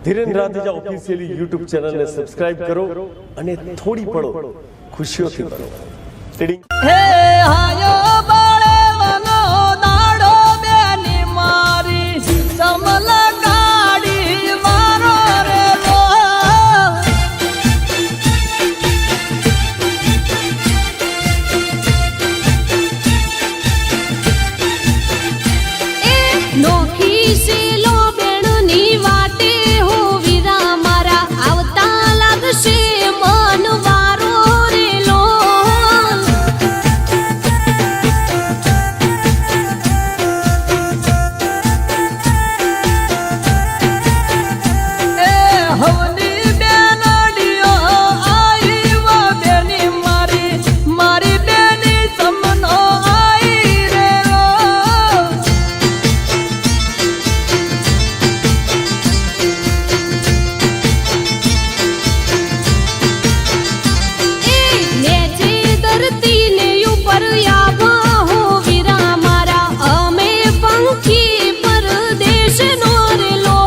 Dhiren રાધેજા officially YouTube ચેનલને subscribe કરો અને થોડી પળો ખુશીઓથી ભરો. હે હાયો બાળવાનો દાડો બેની મારી સમલ ગાડી મારો રે લો એ નોખી સેલો બેણની વાટે હો વીરા મારા આવતા લાગશે મન વારો રે લો હવની બેનડીઓ આઈ વો બેની મારી બેની સમનો આઈ રે લો એ નેચે ધરતી ને ઉપર આવા હો વીરા મારા અમે પંખી પરદેશ નો રે લો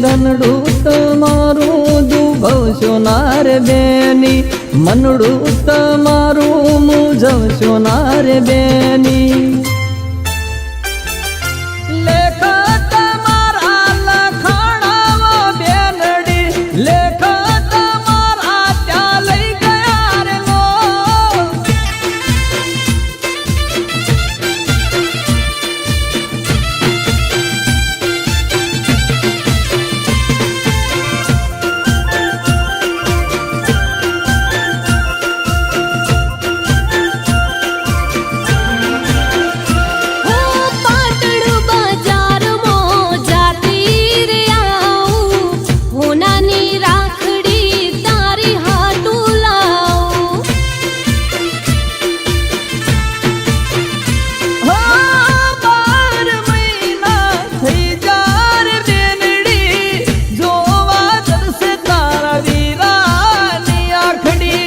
દનડું તમારું દુભવશો નાર બેની મનડું તમારું મુજવશો નાર બેની લેખ તમારા લખાણાવો બેનડી લેખ તમારા ત્યાં લઈ ગયા રે લો હું પાટણ બજારમાં જાતી રે આવું હોનાની રાખડી તારી હાટું લાવું બાર મહિના થઈ જા રે બેનડી જોવા દર્શે તારા વીરાની આખડી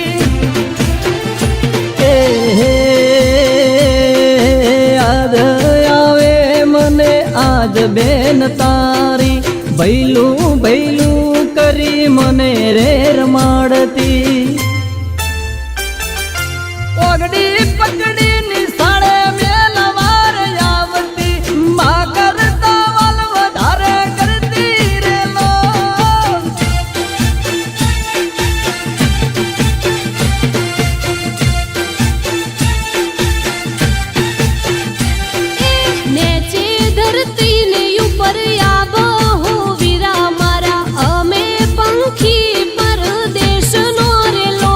યાદ આવે મને આજ બેન તારી ભૈલું ભૈલું કરી મને રે રમાડતી ઓગડી પકડી નિશાળે મેલવાર આવતી માં કરતા વાલ વધારે કરતી રે લો નેચે ધરતી ને ઉપર આવો હો વીરા મારા અમે પંખી પરદેશ નો રે લો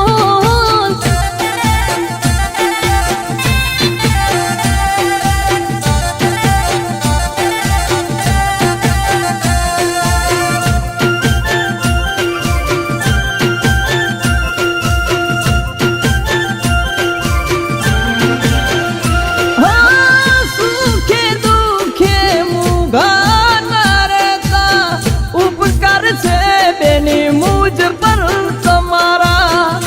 સુખે દુખે મુઘા ન રહેતા ઉપકાર છે બેની મુજ પર તમારા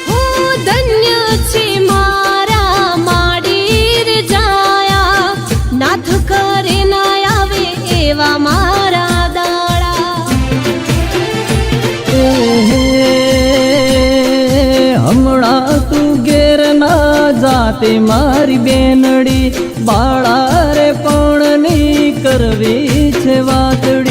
હું ધન્ય છે મારા માડી રે જાયા નાથ કરે ના આવે એવા મારા દાડા હમણાં તું ઘેર ના જાતે મારી બેનડી બાળા રે પણ ની કરવી છે વાતડી